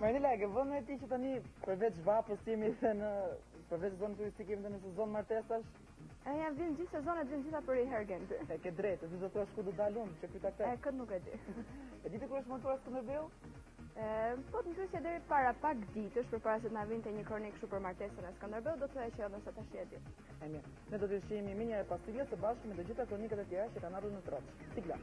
Marinela, ke vënë e ti që tani përveç vapës jemi dhe në përveç zonë turistike jemi dhe në sezon martesash? Ja vinë gjithë sezonet, vinë gjitha për i hergen ty. E ke drejtë, ti do të thua ku do dalun, që pyeta këtë. Këtë nuk e di. E di të kur është montuar Skënderbeu? Po të ndrysje deri para pak ditësh, përpara se të na vinte një kronik kështu për martesën e Skënderbeu, do të thoya që nëse tash e di. E mirë. Ne do të shihemi më njëherë pas siglas së bashku me të gjitha kronikat e tjera që kanë ardhur në troç. Sigla.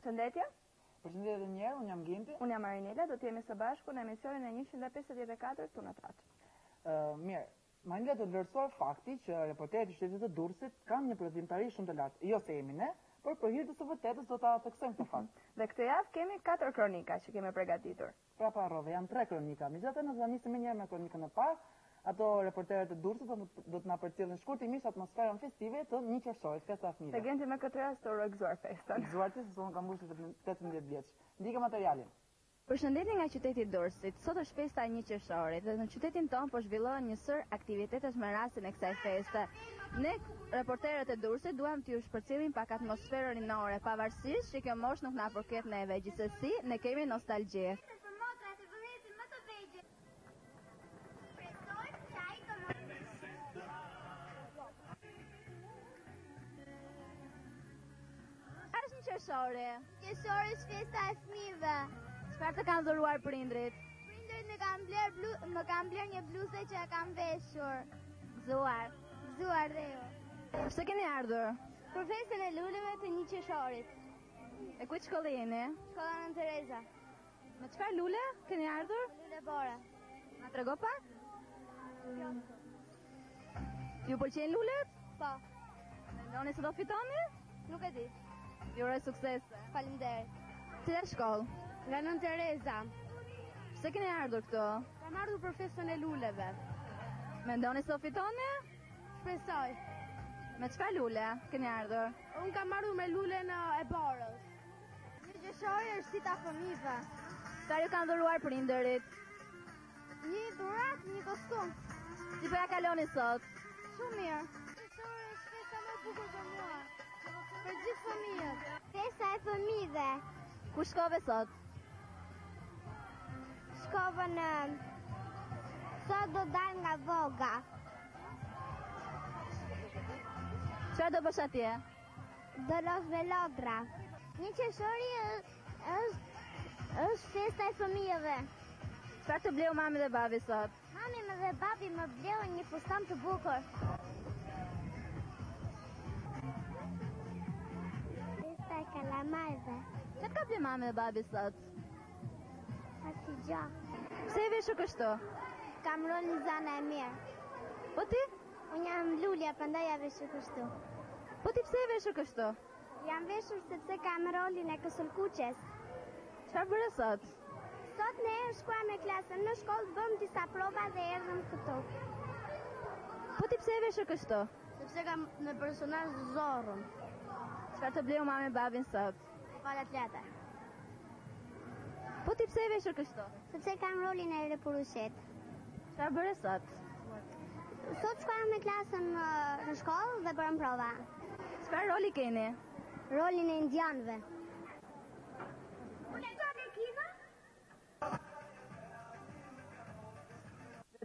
Shëndetje. Përshëndetje edhe një herë, unë jam Genti. Unë jam Marinela, do të jemi së bashku në emisionin e 154 të Natraç. Mirë, Marinela të vlerësuar fakti që reporterët e qytetit të Durrësit kanë një përvojëtari shumë të lartë. Jo se jemi ne, por për hir të së vërtetës do ta theksojmë këtë fakt. Dhe këtë javë kemi 4 kronika që kemi përgatitur. Pra pa rrove, janë 3 kronika. Megjithatë ne do nisim më njëherë me kronikën e parë. Ato reporterët e Durrësit do të na përcjellin shkurtimisht atmosferën festive të 1 qershorit, festa e fëmijëve. Se Genti me këtë rast u gëzuar festën. Gëzuar ti, se unë kam mbushur 18 vjeç. Ndike materialin. Përshëndetje nga qyteti i Durrësit. Sot është festa e 1 qershorit dhe në qytetin tonë po zhvillohen një sër aktivitetesh me rastin e kësaj feste. Ne, reporterët e Durrësit, duam t'ju shpërcjellim pak atmosferën rinore, pavarësisht që kjo moshë nuk na përket neve, gjithsesi ne kemi nostalgji. Qershori është festa e fëmijëve. Çfarë të kanë dhuruar prindrit? Prindrit më kanë bler një bluzë që e kam veshur. Gëzuar dhe ju. Pse keni ardhur? Për festën e luleve të 1 qershorit. E ku shkollë jeni? Shkolla Nën Tereza. Me çfarë lule keni ardhur? Lule bore. Na trego pak? Ju pëlqejnë lulet? Po. Mendoni se do fitoni? Nuk e di. Ju uroj suksese. Faleminderit. Cila shkollë? Nga Nën Tereza. Pse keni ardhur këtu? Kam ardhur për festën e luleve. Mendoni se do fitoni? Shpresoj. Me çfarë lule keni ardhur? Unë kam ardhur me lulen e borës. 1 qershori është dita e fëmijëve. Çfarë ju kanë dhuruar prindërit? Një dhuratë, një kostum. Si po ja kaloni sot? Shumë mirë. Qershori është festa më e bukur për mua. Për gjithë fëmijët. Festa e fëmijëve. Ku shkove sot? Shkova në... Sot do dal nga Voga. Çfarë do bësh atje? Do los me lodra. 1 qershori është festa e fëmijëve. Çfarë të bleu mami dhe babi sot? Mami dhe babi më bleu një fustan të bukur. Festa e kalamarëve. Çfarë ka bler mami dhe babi sot? Asi gjë. Pse e veshur kështu? Kam rolin zana e mirë. Po ti? Unë jam Lulja, prandaj ja veshur kështu. Po ti pse e veshur kështu? Jam veshur sepse kam rolin e kësulkuqes. Çfarë bëre sot? Sot ne shkuam me klasën në shkollë, bëm disa prova dhe erdhëm këtu. Po ti pse e veshur kështu? Sepse kam në personazh Zorrën. Çfarë të bleu mami babin sot? Falat lehta. Po ti pse e veshur kështu? Sepse kam rolin e Repurushet. Çfarë bëre sot? Sot shkuam me klasën në shkollë dhe bërëm prova. Çfarë roli keni? Rolin e indianëve.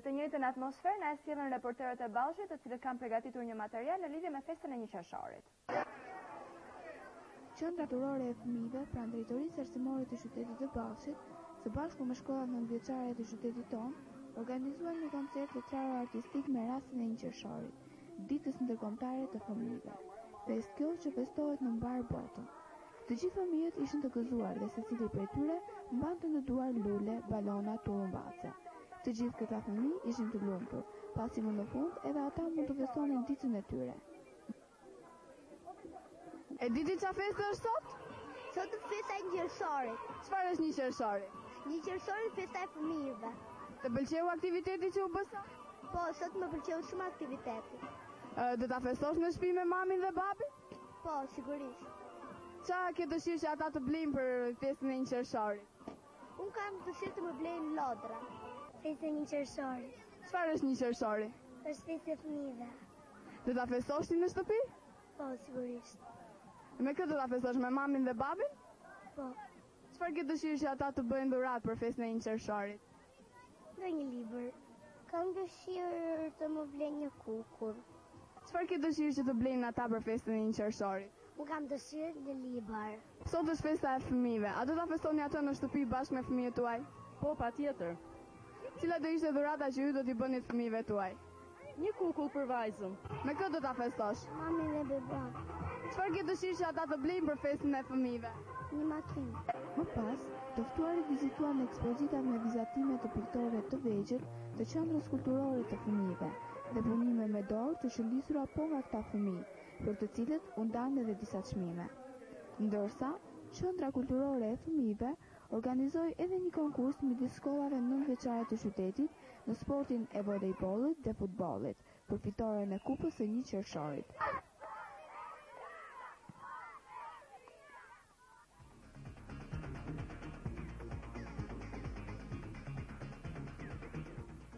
Të njëjtën atmosferë na sjellën reporterët e Ballshit, të cilët kanë përgatitur një material në lidhje me festën e 1 qershorit. Qendra turore e fëmijëve pranë drejtorisë arsimore të qytetit të Ballshit, së bashku me shkollat nëntëvjeçare të qytetit tonë, organizuan një koncert letrar artistik me rastin e 1 qershorit, ditës ndërkombëtare të fëmijëve. Festë kjo që festohet në mbar botën. Të gjithë fëmijët ishin të gëzuar dhe secili prej tyre mbante në duar lule, balona, turumbace. Të gjithë këta fëmijë ishin të lumtur, pasi më në fund edhe ata mund të festonin ditën e tyre. E diti qa festa është sot? Sot është festa e Qershorit. Çfarë është 1 qershori? 1 qershori është festa e fëmijëve. Të pëlqeu aktiviteti që u bë sot? Po, sot më pëlqeu shumë aktiviteti. Do ta festosh në shtëpi me mamin dhe babin? Po, sigurisht. Qa ke dëshirë që ata të blejnë për festën e 1 qershorit? Unë kam dëshirë të më blejnë lodra. Festa e 1 qershorit. Çfarë është 1 qershori? Është festa e fëmijëve. Do ta festosh ti në shtëpi? Po, sigurisht. Me këtë do ta festosh me mamin dhe babin? Po, Çfarë ke dëshirë që ata të bëjnë dhuratë për festën e 1 qershorit? nga një libër. Kam dëshirë të më blejnë një kukur. Çfarë ke dëshirë që të blejnë ata për festën e 1 qershorit? Unë kam dëshirë një libër. Sot është festa e fëmijëve. A do ta festoni atë në shtëpi bashkë me fëmijët tuaj? Po, patjetër. Cila do ishte dhurata që ju do t'i bëni fëmijëve tuaj? Një kukull për vajzën. Me këtë do ta festosh. Mamin dhe beban. Çfarë ke dëshirë që ata të blejnë për festën e fëmijëve? Një makinë. Më pas, të ftuarit vizituan ekspozitat me vizatime të piktorëve të vegjël të qendrës kulturore të fëmijëve dhe punime me dorë të shëndisura po nga këta fëmijë, për të cilët u ndanë edhe disa çmime. Ndërsa, qendra kulturore e fëmijëve organizoi edhe një konkurs midis shkollave 9-vjeçare të qytetit në sportin e volejbollit dhe futbollit, për fitoren e kupës së 1 qershorit.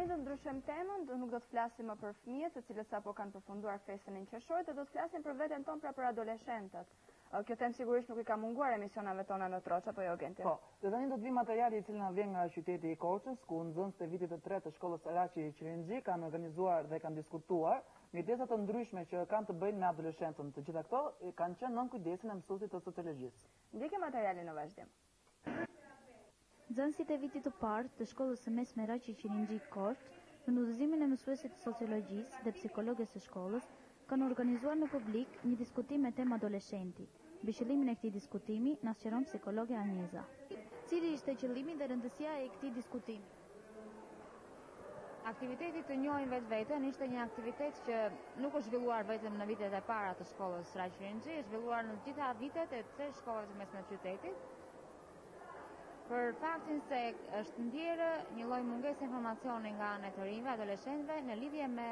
Ne do ndryshojmë temën, nuk do të flasim më për fëmijët, të cilët sapo kanë përfunduar festën e 1 qershorit, dhe do të flasim për veten tonë, pra për adoleshentët. Kjo temë sigurisht nuk i ka munguar emisionave tona në Troç, apo jo Genti? Po, dhe tani do të vi materiali i cili na vjen nga qyteti i Korçës, ku nxënësit e vitit të 3 të shkollës Araçi Qirinxhi kanë organizuar dhe kanë diskutuar mjedesa të ndryshme që kanë të bëjnë me adoleshentën. Të gjitha këto kanë qenë nën kujdesin e mësuesit të sociologjisë. Ndjekë materialin në vazhdim. Nxënësit e vitit të parë të shkollës së mesme Araçi Qirinxhi Korçë, në udhëzimin e mësuesit të sociologjisë dhe psikologës së shkollës, kanë organizuar në publik një diskutim me temë adoleshenti. Mbi qëllimin e këtij diskutimi na sqaron psikologe Anjeza. Cili ishte qëllimi dhe rëndësia e këtij diskutimi? Aktiviteti të njohin vetveten ishte një aktivitet që nuk është zhvilluar vetëm në vitet e para të shkollës Araçi Qirinxhi, është zhvilluar në të gjitha vitet e të shkollave të mesme të qytetit. Për faktin se është ndjerë një lloj mungese informacioni nga ana e të rinjve, adoleshentëve në lidhje me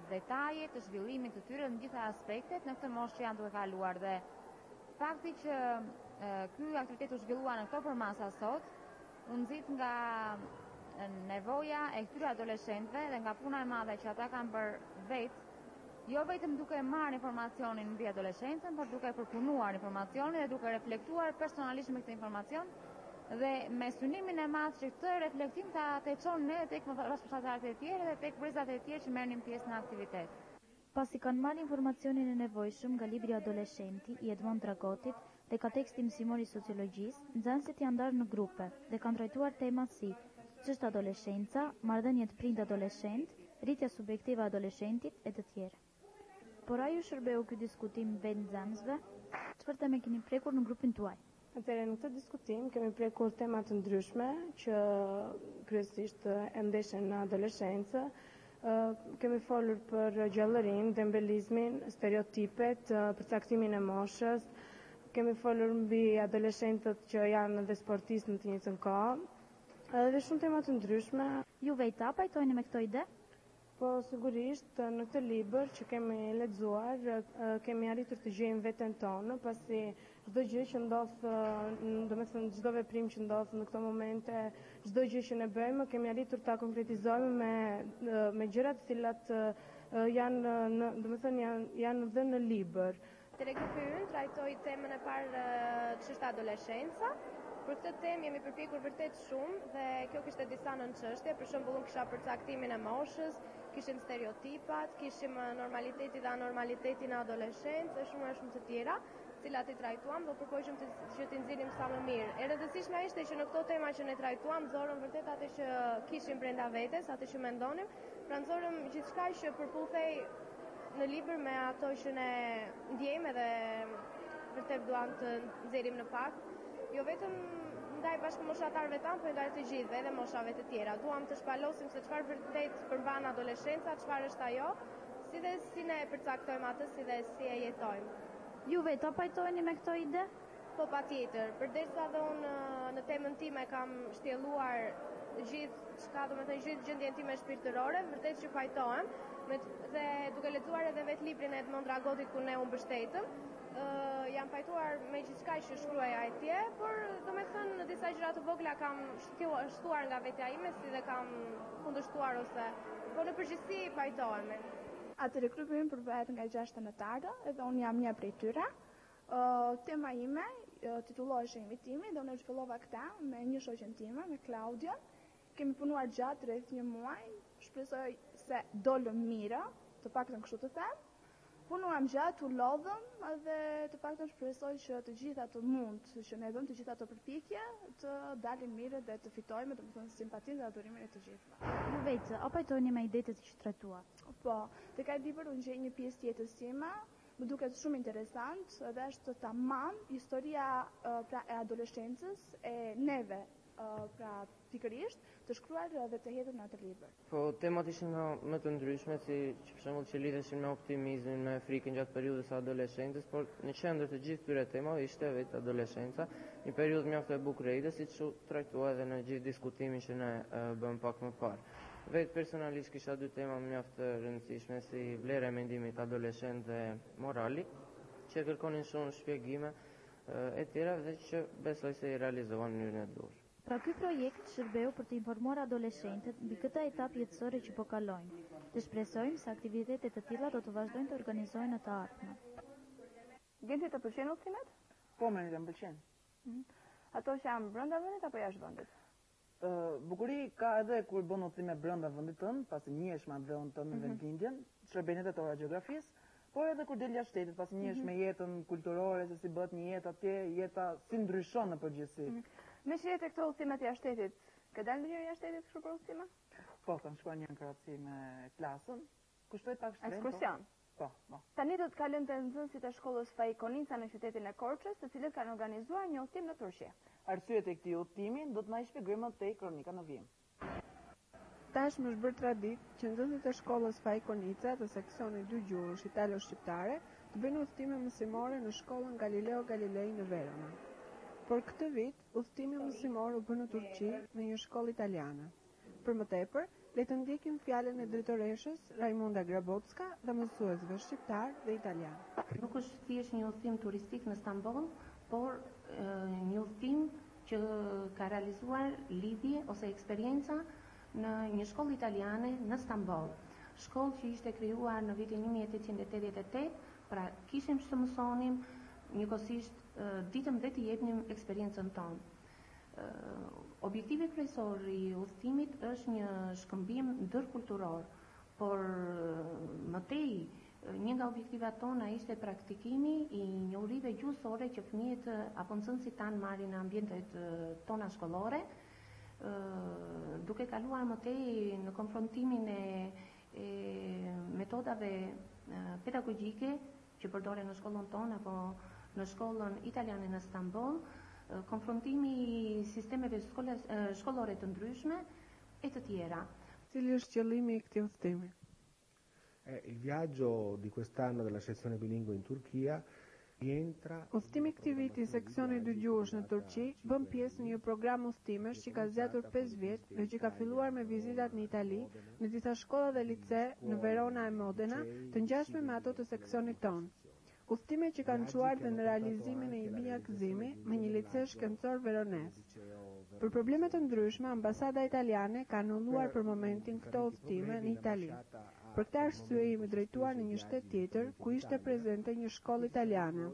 detajet të zhvillimit të tyre në gjitha aspektet në këtë moshë që janë duke kaluar, dhe fakti që ky aktivitet u zhvillua në këto përmasa sot u nxit nga nevoja e këtyre adoleshentëve dhe nga puna e madhe që ata kanë për vetë, jo vetëm duke marrë informacionin mbi adoleshencën, por duke përpunuar informacionin dhe duke reflektuar personalisht me këtë informacion, dhe me synimin e madh që këtë reflektim ta teçon ne tek bashkëpunëtarët e tjerë dhe tek brezat e tjerë që merrnin pjesë në aktivitet. Pasi kanë marrë informacionin e nevojshëm nga libri Adoleshenti i Edmond Dragotit dhe ka teksti mësimor i sociologjisë, nxënësit janë ndarë në grupe dhe kanë trajtuar tema si ç'është adoleshenca, marrëdhëniet prind-adoleshent, rritja subjektive e adoleshentit e të tjerë. Por a ju shërbeu ky diskutim vetë nxënësve? Çfarë teme keni prekur në grupin tuaj? Atëherë në këtë diskutim kemi prekur tema të ndryshme që kryesisht e ndeshen në adoleshencë. Kemi folur për gjallërinë, dembelizmin, stereotipet, përcaktimin e moshës. Kemi folur mbi adoleshentët që janë dhe sportistë në të njëjtën kohë. Dhe shumë tema të ndryshme. Ju vetë pajtojni me këto ide? Po sigurisht në këtë libër që kemi lexuar kemi arritur të gjejmë veten tonë, pasi çdo gjë që ndodh, domethënë çdo veprim që ndodh në këto momente, çdo gjë që ne bëjmë, kemi arritur ta konkretizojmë me gjëra të cilat janë janë dhënë në libër. Telegrupi ynë trajtoi temën e parë ç'është adoleshenca. Për këtë temë jemi përpjekur vërtet shumë dhe kjo kishte disa nënçështje, për shembull unë kisha përcaktimin e moshës, kishim stereotipat, kishim normalitetin dhe anormalitetin e adoleshencë dhe shumë të tjera, të cilat i trajtuam dhe përpoqëm që t'i nxjerrim sa më mirë. E rëndësishme ishte që në këto tema që ne trajtuam, nxorëm vërtet atë që kishim brenda vetes, atë që mendonim, pra nxorëm gjithçka që përputhej në libër me ato që ne ndjejmë dhe vërtet duam të nxjerrim në fakt. Jo vetëm ndaj bashkëmoshatarëve tanë, po ndaj të gjithëve, edhe moshave të tjera. Duam të shpalosim se çfarë vërtet përmban adoleshenca, çfarë është ajo, si dhe si ne përcaktojmë atë, si dhe si e jetojmë. Ju vetë pajtoheni me këto ide? Po patjetër, përderisa dhe unë në temën time kam shtjelluar gjithë gjendjen time shpirtërore, vërtet që pajtohem, dhe duke lexuar edhe vetë librin e Edmond Dragotit ku ne u mbështetëm, jam pajtuar me gjithçka që shkruaja atje, por domethënë në disa gjëra të vogla kam shtuar nga vetja ime, si dhe kam kundërshtuar ose po në përgjithësi pajtohemi. Atëre grupi im përvahet nga 6 anëtarë, edhe unë jam një prej tyre. Tema ime titullohej Invitimi dhe unë zhvillova këta me një shoqen time, me Klaudion. Kemi punuar gjatë rreth një muaj, shpresoj se dolëm mirë, të paktën kështu të them. Punuam gjatë, u lodhëm dhe të paktën shpresoj që të gjitha të mund, që ne vëmë të gjitha të përpjekje, të dalim mirë dhe të fitojmë, domethënë simpatinë dhe adhurimin e të gjithëve. Ju vetë, a pajtoheni me idetë që trajtuat? Po, tek ai libër unë gjej një pjesë tjetër time, më duket shumë interesant, dhe është tamam historia pra e adoleshencës e neve, pra pikërisht të shkruar dhe të hedhur në atë libër. Po temat ishin më të ndryshme, si që për shembull që lidheshin me optimizmin, me frikën gjatë periudhës së adoleshencës, por në qendër të gjithë këtyre temave ishte vetë adoleshenca, një periudhë mjaft e bukur e ide, siç u trajtua edhe në gjithë diskutimin që ne bëm pak më parë. Vetë personalisht kisha 2 tema mjaft të rëndësishme, si vlera e mendimit adoleshent dhe morali, që kërkonin shumë shpjegime e tjera dhe që besoj se i realizovan në mënyrën e duhur. Pra ky projekt shërbeu për të informuar adoleshentët mbi këtë etapë jetësore që po kalojnë. Të shpresojmë se aktivitete të tilla do të vazhdojnë të organizohen në të ardhmen. Gjenti të pëlqen udhëtimet? Po, më të pëlqen. Ato që janë brenda vendit apo jashtë vendit? Bukuri ka edhe kur bën udhëtime brenda vendit tënd, pasi njihesh me atë tënd në vendlindjen, shërbenet e tora gjeografisë, por edhe kur del jashtë shtetit, pasi njihesh me jetën kulturore, se si bëhet një jetë atje, jeta si ndryshon në përgjithësi. Me që jetë e këto udhëtimet jashtë shtetit, ke dalë ndonjëherë jashtë shtetit kështu për udhëtime? Po, kam shkuar një krahasim me klasën, kushtoj pak shtrenjtë. Ekskursion. Po. Tani do të kalojmë te nxënësit e shkollës Faikonica në qytetin e Korçës, të cilët kanë organizuar një udhëtim në Turqi. Arsyet e këtij udhëtimi do të na i shpjegojmë te kronika në vijim. Tashmë është bërë traditë që nxënësit e shkollës Faikonica të seksionit 2 gjuhësh italo-shqiptare të bëjnë udhëtime mësimore në shkollën Galileo Galilei në Verona. Por këtë vit, udhëtimi mësimor u bë në Turqi në një shkollë italiane. Për më tepër, le të ndjekim fjalën e drejtoreshës Raimunda Grabocka dhe mësuesve shqiptar dhe italian. Nuk është thjesht një udhëtim turistik në Stamboll, por një udhëtim që ka realizuar lidhje ose eksperjenca në një shkollë italiane në Stamboll. Shkollë që ishte krijuar në vitin 1888, pra kishim që të mësonim njëkohësisht ditëm dhe të jepnim eksperiencën tonë. Objektivi kryesor i udhëtimit është një shkëmbim ndërkulturor, por më tej një nga objektivat tona ishte praktikimi i njohurive gjuhësore që fëmijët apo nxënësit tanë marrin në ambientet tona shkollore, duke kaluar më tej në konfrontimin e metodave pedagogjike që përdoren në shkollën tonë apo në shkollën italiane në Stamboll, konfrontimi i sistemeve shkollore të ndryshme e të tjera. Cili është qëllimi i këtij udhëtimi? Il viaggio di quest'anno della sezione bilingue in Turchia rientra. Udhëtimi këtij viti i seksionit 2 gjuhësh në Turqi bën pjesë në një program udhëtimesh që ka zgjatur 5 vjet dhe që ka filluar me vizitat në Itali, në disa shkolla dhe lice në Verona e Modena, të ngjashme me ato të seksionit tonë. Udhëtime që kanë çuar dhe në realizimin e një bija gëzimi me një lice shkencor verones. Për probleme të ndryshme, ambasada italiane ka anulluar për momentin këto udhëtime në Itali. Për këtë arsye jemi drejtuar në një shtet tjetër ku ishte prezente një shkollë italiane.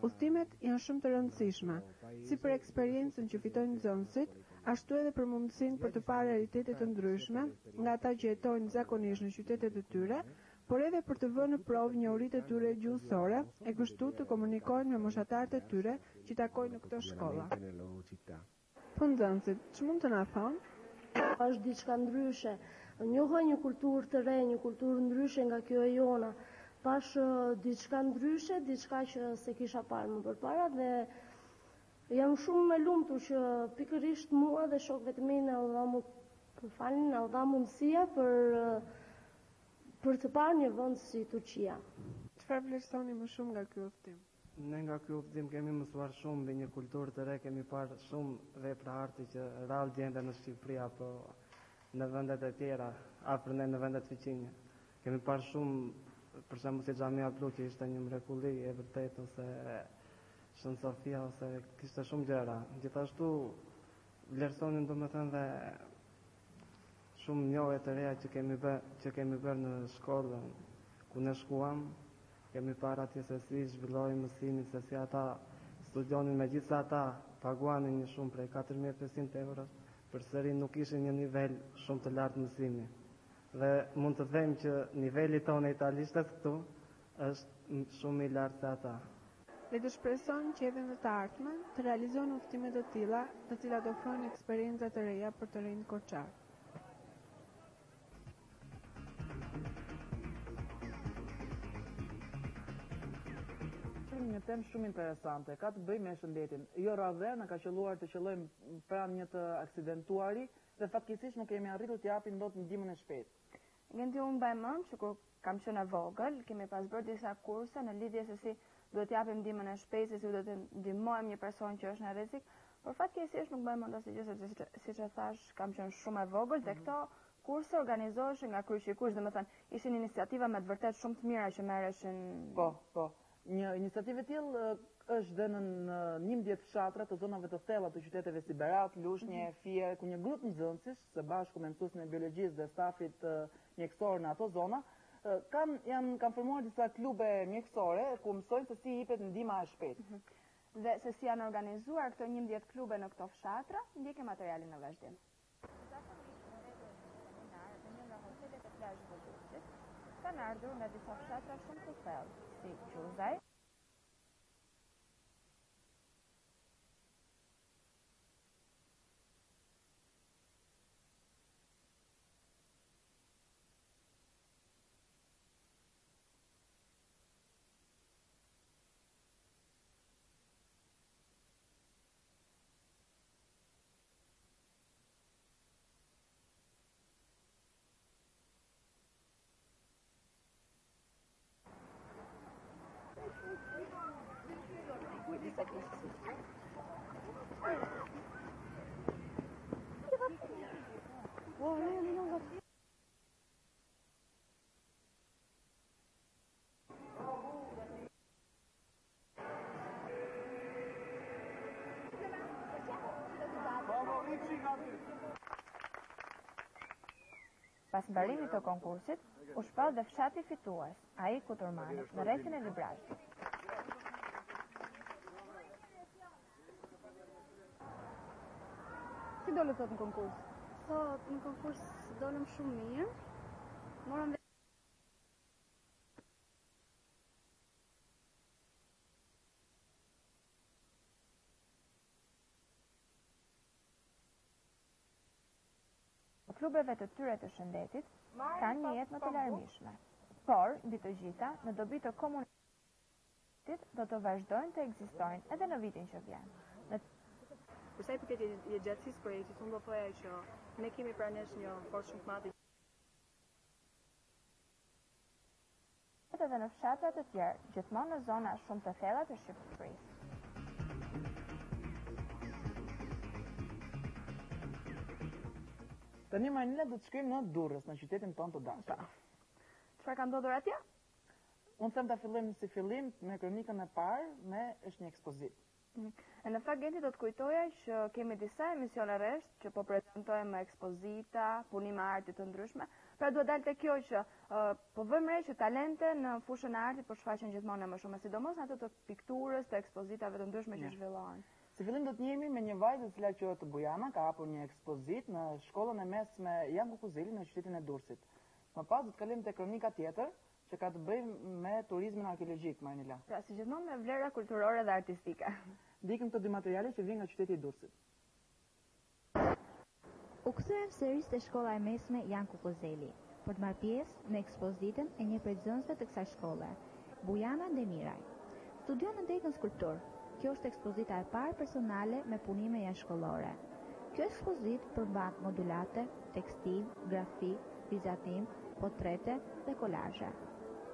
Udhëtimet janë shumë të rëndësishme, si për eksperiencën që fitojnë nxënësit, ashtu edhe për mundësinë për të parë realitetet të ndryshme nga ata që jetojnë zakonisht në qytetet e tyre, por edhe për të vënë në provë njohuritë e tyre gjuhësore e kështu të komunikojnë me moshatarët e tyre që takojnë në këto shkolla. Po nxënësit, ç'mund të na thonë? Është diçka ndryshe. Njohoj një kulturë të re, një kulturë ndryshe nga kjo e jona. Pash diçka ndryshe, diçka që se kisha parë më përpara dhe Jam shumë e lumtur që pikërisht mua dhe shokëve të mi na u dha mundësia për të parë një vend si Turqia. Çfarë vlerësoni më shumë nga ky udhëtim? Ne nga ky udhëtim kemi mësuar shumë mbi një kulturë të re, kemi parë shumë vepra arti që rrallë gjenden në Shqipëri apo në vendet e tjera, afër ne në vendet veçinje. Kemi parë shumë, për shembull si Xhamia Blu që ishte një mrekulli e vërtetë, ose Shën Sofia, ose kishte shumë gjëra. Gjithashtu vlerësonin domethënë dhe shumë njohje të reja që kemi bërë në shkollën ku ne shkuam. Kemi parë atje se si zhvillojnë mësimin, se si ata studionin, me gjithë ata paguanin një shumë prej 4.500 euro, përsëri nuk ishin një nivel shumë të lartë mësimi. Dhe mund të them që niveli tonë italishtes këtu është shumë i lartë se ata. Le të shpreson që edhe në të ardhmen të realizojnë udhëtime të tilla, të cilat ofrojnë eksperienca të reja për të rinj korçar. Një temë shumë interesante, ka të bëjë me shëndetin. Jo rrallë, na ka qelluar të qellojmë pranë një të aksidentuari dhe fatkeqësisht nuk kemi arritur të japim dot ndihmën e shpejtë. Gjenti unë mbaj mend që kur kam qenë e vogël, kemi pas bërë disa kurse në lidhje se si duhet të japim ndihmën e shpejtë, se si duhet të ndihmojmë një person që është në rrezik, por fatkeqësisht nuk mbaj mend asgjë sepse siç e thash, kam qenë shumë e vogël dhe këto kurse organizoheshin nga Kryqëkush, domethënë ishin iniciativa me të vërtet shumë të mira që merreshin. Po. Një iniciativë e tillë është dhe në 11 fshatra të zonave të thella të qyteteve si Berat, Lushnjë, Fier, ku një grup nxënësish së bashku me mësuesin e biologjisë dhe stafit mjekësor në ato zona kanë formuar disa klube mjekësore ku mësojnë se si jepet ndihma e shpejtë. Dhe se si janë organizuar këto 11 klube në këto fshatra, ndjekim materialin në vazhdim. Kanë ardhur nga disa fshatra shumë të thellë, si Quzaj, pas mbarimit të konkursit, u shpall dhe fshati fitues, ai Kuturmanit, në rrethin e librazhit. Si dole sot në konkurs? Sot në konkurs dolëm shumë mirë. Morëm Klubeve të tyre të shëndetit kanë një jetë më të larmishme, por mbi të gjitha në dobi të komunitetit do të vazhdojnë të ekzistojnë edhe në vitin që vjen. Për sa i përket jetësisë projektit, unë do thoja që ne kemi pranë nesh një forcë shumë të madhe. Edhe në fshatra të tjerë, gjithmonë në zona shumë të thella të Shqipërisë. Tani Marnela do të shkojmë në Durrës, në qytetin tonë të dashur. Çfarë ka ndodhur atje? Unë them ta fillojmë si fillim me kronikën e parë, është një ekspozitë. Në fakt Genti do të kujtoja që kemi disa emisione rresht që po prezantojmë ekspozita, punime arti të ndryshme. Pra duhet dalë te kjo që po vëmë re që talente në fushën e artit po shfaqen gjithmonë më shumë, sidomos në ato të pikturës, të ekspozitave të ndryshme që zhvillohen. Si fillim do të njihemi me një vajzë e cila quhet Bujana, ka hapur një ekspozitë në shkollën e mesme Jan Kukuzeli në qytetin e Durrësit. Më pas do të kalojmë te kronika tjetër që ka të bëjë me turizmin arkeologjik, Marnela. Pra si gjithmonë me vlera kulturore dhe artistike. Ndikim këto dy materiale që vijnë nga qyteti i Durrësit. U kthyem sërish te shkolla e mesme Jan Kukuzeli për të marrë pjesë në ekspozitën e një prej nxënësve të kësaj shkolle, Bujana Demiraj. Studion në Dekën skulptur. kjo është ekspozita e parë personale me punime jashtëshkollore. Kjo ekspozit përmban modulate, tekstil, grafik, vizatim, portrete dhe kolazhe.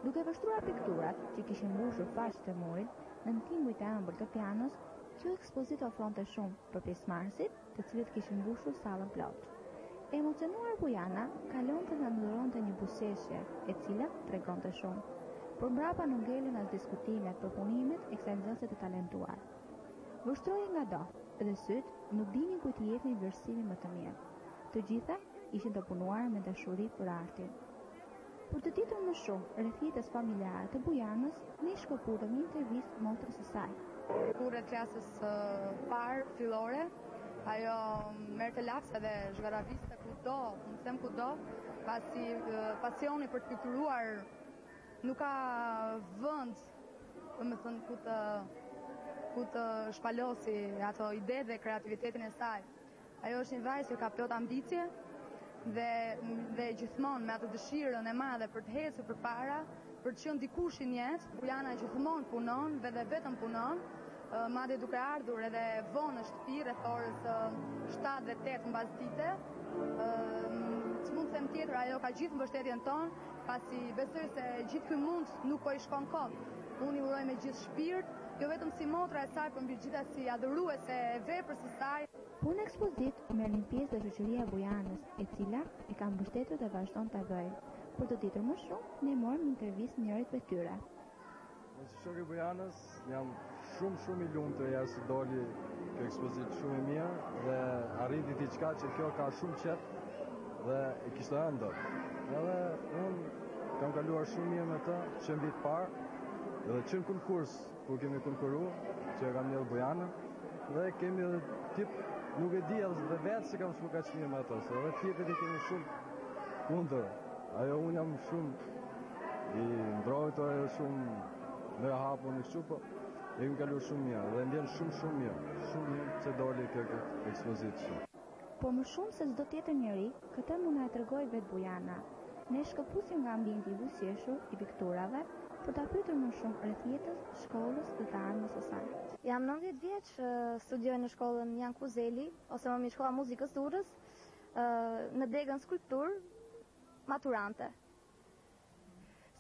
Duke vështruar pikturat që kishin mbushur faqet e murit në timujt e ëmbël të pianos, kjo ekspozit ofronte shumë për pjesëmarrësit, të cilët kishin mbushur sallën plot. E emocionuar Bujana kalonte dhe ndëronte një buzëqeshje, e cila tregonte shumë. Por mbrapa nuk ngelën as diskutimet për punimet e kësaj nxënëse të talentuar. Vështroi nga do, dhe syt nuk dinin kujt i jepnin vlerësimin më të mirë. Të gjitha ishin të punuar me dashuri për artin. Për të ditur më shumë rreth jetës familjare të Bujanës, ne shkëputëm një intervistë motrës së saj. Kurrë klasës parë fillore, ajo merrte lapsa dhe zhgaraviste kudo, nuk them kudo, pasi pasioni për të pikturuar nuk ka vend, domethënë ku të shpalosi ato ide dhe kreativitetin e saj. Ajo është një vajzë që ka plot ambicie dhe gjithmonë me atë dëshirën e madhe për të ecur përpara, për të qenë dikush i jetë. Bujana gjithmonë punon dhe vetëm punon, madje duke ardhur edhe vonë në shtëpi rreth orës 7 dhe 8 mbas dite. S'mund të them tjetër, ajo ka gjithë mbështetjen tonë, pasi besoj se gjithë ky mund nuk po i shkon kot. Unë i uroj me gjithë shpirt, jo vetëm si motra e saj, por megjithatë si adhuruese e veprës së saj. Punë ekspozit merrin pjesë dhe shoqëria e Bujanës, e cila e ka mbështetur dhe vazhdon ta bëjë. Për të ditur më shumë, ne morëm intervistë njërit prej tyre. Si shoqë e Bujanës, jam shumë i lumtur ja se doli kjo ekspozit shumë e mirë dhe arriti diçka që kjo ka shumë qef dhe e kishte ëndër. Edhe unë kam kaluar shumë mirë me të, që në vitë parë, edhe që në konkurs, kur kemi konkuru, që e kam njërë Bujanën, dhe kemi edhe tip, nuk e di edhe dhe vetë se kam shumë ka që mirë me ato, se edhe tipet i kemi shumë kundër. Ajo unë jam shumë i ndrojtë, ajo shumë në hapun i kështu, po e kemi kaluar shumë mirë, dhe më vjen shumë mirë që doli kjo ekspozit shumë. Po më shumë se çdo tjetër njeri, këtë mund na e tregoj vetë Bujana. Ne shkëputim nga ambienti i buzëqeshur i pikturave për ta pyetur më shumë rreth jetës, shkollës dhe të ardhmës së saj. Jam 19 vjeç, studioj në shkollën Jan Kuzeli, ose më mirë shkolla muzikës Durrës, në degën skulptur, maturante.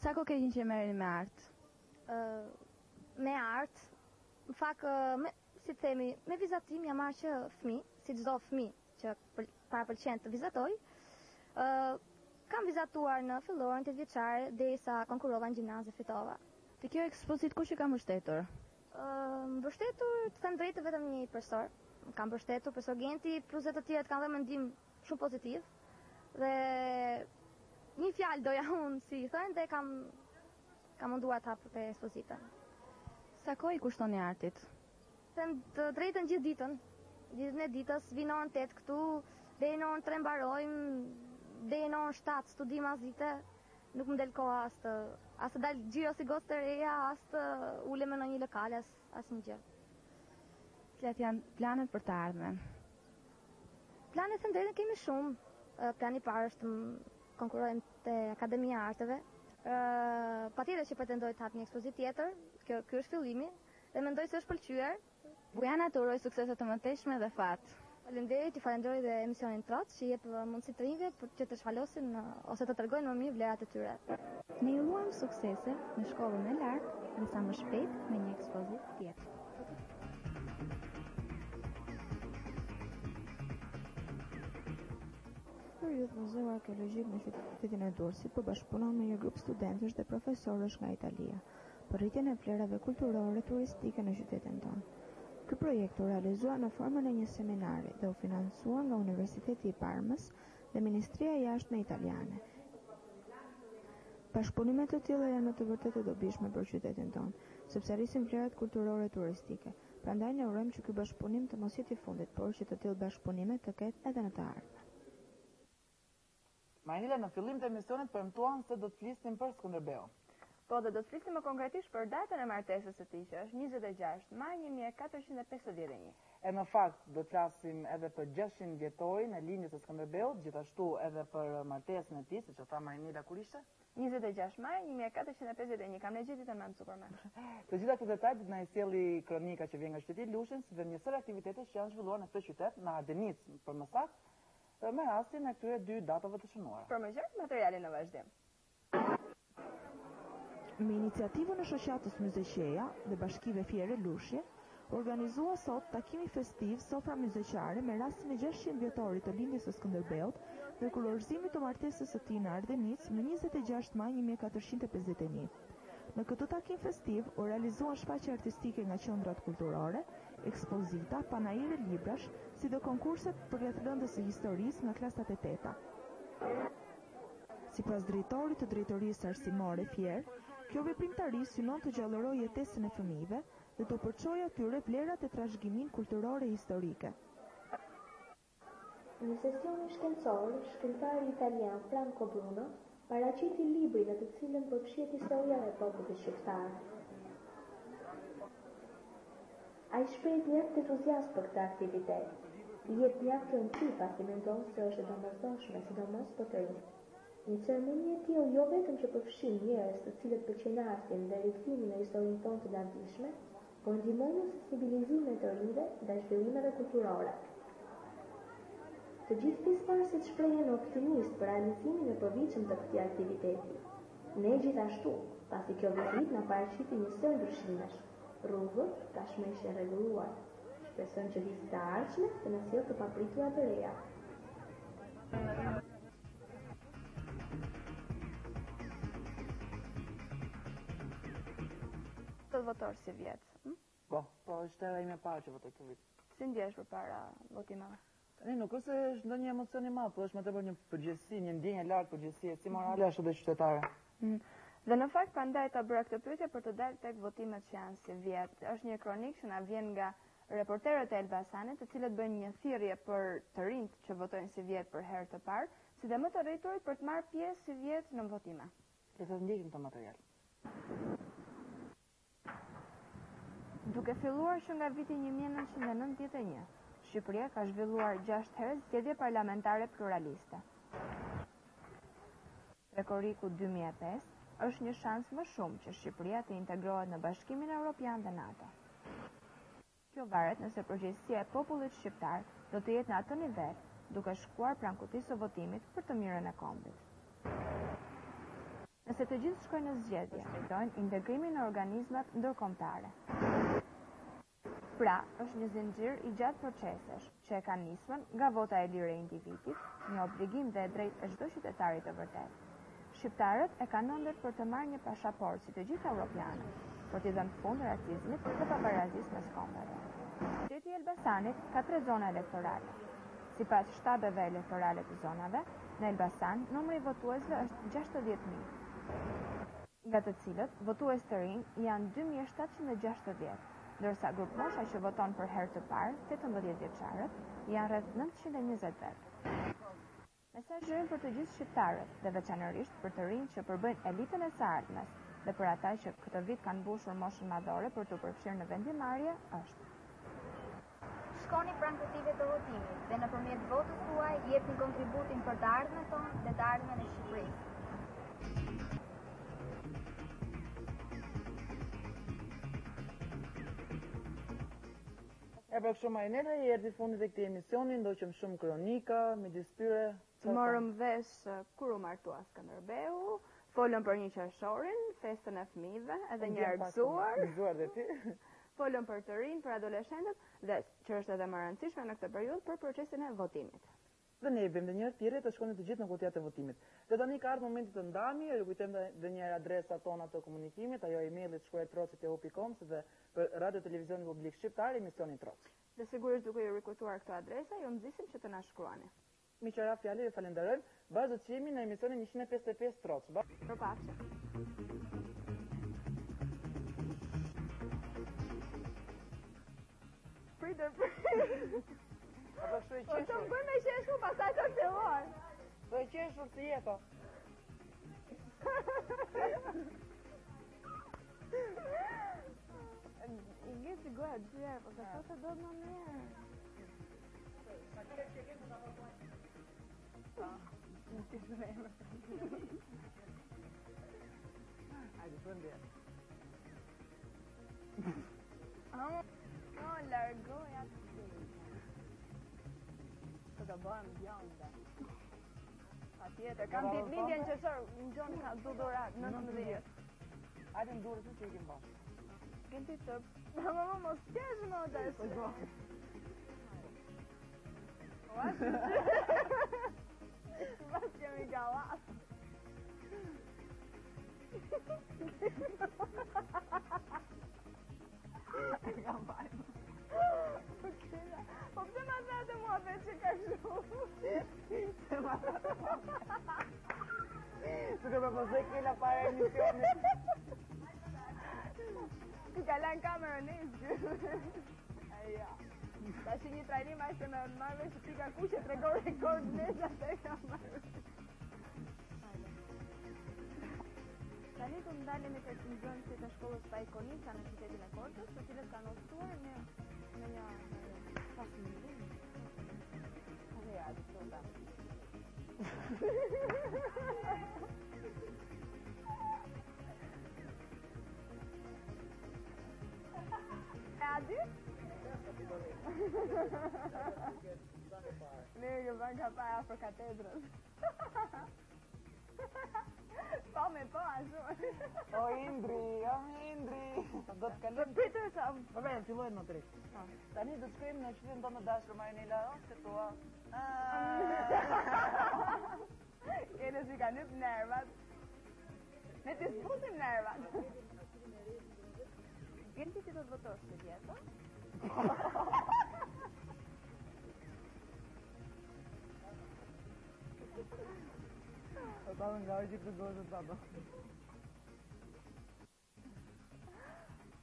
Sa kohë ke qenë që merreni me art? Me art, në fakt, si të themi, me vizatim jam marrë që fëmijë, si çdo fëmijë që para pëlqen të vizatoj. Kam vizatuar në filloren 8 vjeçare derisa konkurrova në gjimnaz dhe fitova. Te kjo ekspozit kush e ka mbështetur? Mbështetur, të them drejtë, vetëm një profesor. Kam mbështetur profesor Genti, plus të tjerët kanë dhënë mendim shumë pozitiv. Dhe një fjalë doja unë, si thënë, dhe kam munduar të hap te ekspozitën. Sa kohë i kushton i artit? Them të drejtën gjithë ditën. Gjithë në ditës, vi në orën 8 këtu, deri në orën 3 mbarojmë, deri në orën 7 studim as dite, nuk më del koha as të dal gjiro si gocë të reja, as të ulem në një lokal, as një gjë. Cilat janë planet për të ardhmen? Planet të ndërën kemi shumë. Plani i parë është të konkurrojmë te Akademia e Arteve. Patjetër që pretendoj të hap një ekspozit tjetër, ky është fillimi, dhe mendoj se është pëlqyer. Bujana të uroj suksese të mëtejshme dhe fat. Faleminderit, ju falenderoj dhe emisionin Trot që jep mundësi të rinjve për që të shfalosin ose të tregojnë më mirë vlerat e tyre. Ne ju luajmë suksese në shkollën e lartë dhe sa më shpejt me një ekspozit tjetër. Kryet Muzeu Arkeologjik në qytetin e Durrësit po bashkëpunon me një grup studentësh dhe profesorësh nga Italia për rritjen e vlerave kulturore turistike në qytetin tonë. Ky projekt u realizua në formën e një seminari dhe u financua nga Universiteti i Parmës dhe Ministria e Jashtme Italiane. Bashkëpunimet të tilla janë më të vërtetë të dobishme për qytetin tonë, sepse rrisin vlerat kulturore turistike. Prandaj ne urojmë që ky bashkëpunim të mos jetë i fundit, por që të tillë bashkëpunime të ketë edhe në të ardhmen. Majnila, në fillim të emisionit përmtuan se do të flisnim për Skënderbeu. Po dhe do të flisim më konkretisht për datën e martesës së tij, që është 26 maj 1451. E në fakt do të flasim edhe për 600 vjetorin e lindjes së Skënderbeut, gjithashtu edhe për martesën e tij, siç e tha Marinela kur ishte 26 maj 1451, kam në gjithë ditën më mësuar më. Të gjitha këto detajt na i sjellli kronika që vjen nga qyteti i Lushnjës dhe një sër aktivitete që janë zhvilluar në këtë qytet, në Ardenic për më saktë, me rastin e këtyre dy datave të shënuara. Për më gjatë materialin në vazhdim. Me iniciativën e shoqatës Myzeqeja dhe Bashkive Fiere Lushje, organizua sot takimi festiv sofra myzeqare me rastin e 600 vjetorit të lindjes së Skënderbeut dhe kurorëzimit të martesës së tij në Ardenic në 26 maj 1451. Në këtë takim festiv u realizuan shfaqje artistike nga qendrat kulturore, ekspozita, panaire librash, si dhe konkurset për rrethlëndës së historisë nga klasat e teta. Sipas drejtorit të drejtorisë arsimore Fier, kjo veprimtari synon të gjallërojë jetesën e fëmijëve dhe të përçojë atyre vlerat e trashëgimin kulturore e historike. Në sesionin shkencor, shkrimtari italian Franco Bruno paraqiti librin në të cilën përfshihet historia e popullit shqiptar. Ai shpreh mjaft entuziazm për këtë aktivitet. I jep mjaft rëndësi pasi mendon se është e domosdoshme, sidomos për të rinjt. Një ceremoni e tillë jo vetëm që përfshin njerëz të cilët pëlqejnë artin dhe rikthimi në historinë tonë të lavdishme, por ndihmon në sensibilizimin e të rinjve ndaj zhvillimeve kulturore. Të gjithë pjesëmarrësit shprehen optimist për realizimin e përvitshëm të këtij aktiviteti. Ne gjithashtu, pasi kjo vizitë na paraqiti një sër ndryshimesh, rrugët tashmë ishin rregulluar. Shpresojmë që vizita e ardhshme të na sjellë të papritura të reja. Të votor si vjetë. Po është era ime e parë që votoj këtë vit. Si ndjesh përpara votimeve? Tani nuk është se është ndonjë emocion i madh, por është më tepër një përgjegjësi, një ndjenjë lartë përgjegjësie, si morale ashtu dhe qytetare. Dhe në fakt prandaj ta bëra këtë pyetje për të dalë tek votimet që janë si vjet. Është një kronikë që na vjen nga reporterët e Elbasanit, të cilët bëjnë një thirrje për të rinjt që votojnë si vjet për herë të parë, si dhe më të rriturit për të marrë pjesë si vjet në votime. Le të ndjekim këtë material. Duke filluar që nga viti 1991, Shqipëria ka zhvilluar 6 herë zgjedhje parlamentare pluraliste. Rekoriku 2005 është një shans më shumë që Shqipëria të integrohet në Bashkimin Evropian dhe NATO. Kjo varet nëse përgjegjësia e popullit shqiptar do të jetë në atë nivel, duke shkuar pranë kutisë së votimit për të mirën e kombit. Nëse të gjithë shkojnë në zgjedhje, fitojnë integrimin në organizmat ndërkombëtare. Pra, është një zinxhir i gjatë procesesh që e kanë nismën nga vota e lirë e individit, një obligim dhe e drejtë e çdo qytetari të vërtetë. Shqiptarët e kanë ëndër për të marrë një pasaportë si të gjithë evropianët, për t'i dhënë fund racizmit dhe pavarësisë mes kombeve. Qyteti i Elbasanit ka 3 zona elektorale. Sipas shtabeve elektorale të zonave, në Elbasan numri i votuesve është 60.000. Nga të cilët, votues të rinj janë 2760, ndërsa grup mosha që voton për herë të parë, 18 vjeçarët, janë rreth 920 vetë. Mesazhi për të gjithë shqiptarët dhe veçanërisht për të rinj që përbëjnë elitën e së ardhmes dhe për ata që këtë vit kanë mbushur moshën madhore për të përfshirë në vendimarrje është: Shkoni pranë kutive të votimit dhe nëpërmjet votës tuaj jepni kontributin për të ardhmen tonë dhe të ardhmen e Shqipërisë. Për kështu Marinela, i erdhi fundit e këtij emisioni, ndoqëm shumë kronika, midis tyre. Morëm vesh kur u martua Skënderbeu, folëm për 1 qershorin, festën e fëmijëve, edhe një gëzuar dhe ti. Folëm për të rinj, për adoleshentët dhe që është edhe më rëndësishme në këtë periudhë për procesin e votimit. Dhe ne i bëjmë dhe njërë tjere të shkoni të gjithë në kutijat e votimit. Dhe tani ka ardhur momenti të ndami, rikujtojmë dhe njëherë adresat tona të komunikimit, ajo emailit shkruajtroci@yahoo.com dhe për Radio Televizionin Publik Shqiptar, emisionin Troci. Dhe sigurisht duke ju rikujtuar këtë adresa, ju nxisim që të na shkruani. Mi qëra fjali dhe falenderojmë, bashkë të qemi në emisionin 155 Troci. Përpafshim. Po të më bëj me qeshku, pasaj të filloj. Po e qeshur si jeto. I ngeti goja dyre, po të thotë do më mirë. Në të të me. Hajde, përndje. O, largoja të të. Të ka bëhem bjonda. Pa tjetër, kam ditë lindjen qëshor, në gjonë ka 2 dorat, 19. Hajde në durë, që i kemë bashkë. Kënë të tërpë. Më mos kesh më të është. O, ashtë të Mas kemi galat. E kam bajnë. Po pëse ma thate mua veç që ka shumë? Se ma thate mua veç. Suke me pëse kila para emisionit. Ku ka lanë kamerën e zgjë. Aja. Ta shi një trajnim ashtë me marve që pika kushe të rego rekord nesa të e ka marve. Tani të ndalemi të nxënësit të shkollës Pajkonica në qytetin e Korçës, të cilët kanë udhëtuar në një pasmërim. Dhe ja, të të E a dy? Ne që bën ka pa afër katedrës. Po me po ashtu. O Indri. Do të kalojmë. Pritër sa. Po bene, fillojnë në trik. Tani do të shkojmë në qytetin tonë të dashur Marinela, se tua. Kene si ka njët nervat. Ne të zbutim nervat. Gjen ti do të votosh të djeto? Ta nga ojë këtë gozët të ato.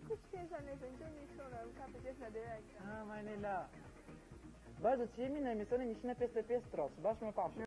Kush kesha në të një shone, më ka për qesh në direkt. Marinela. Vazhdo që jemi në emisionin 155 Troç, bashkë me Pafshë.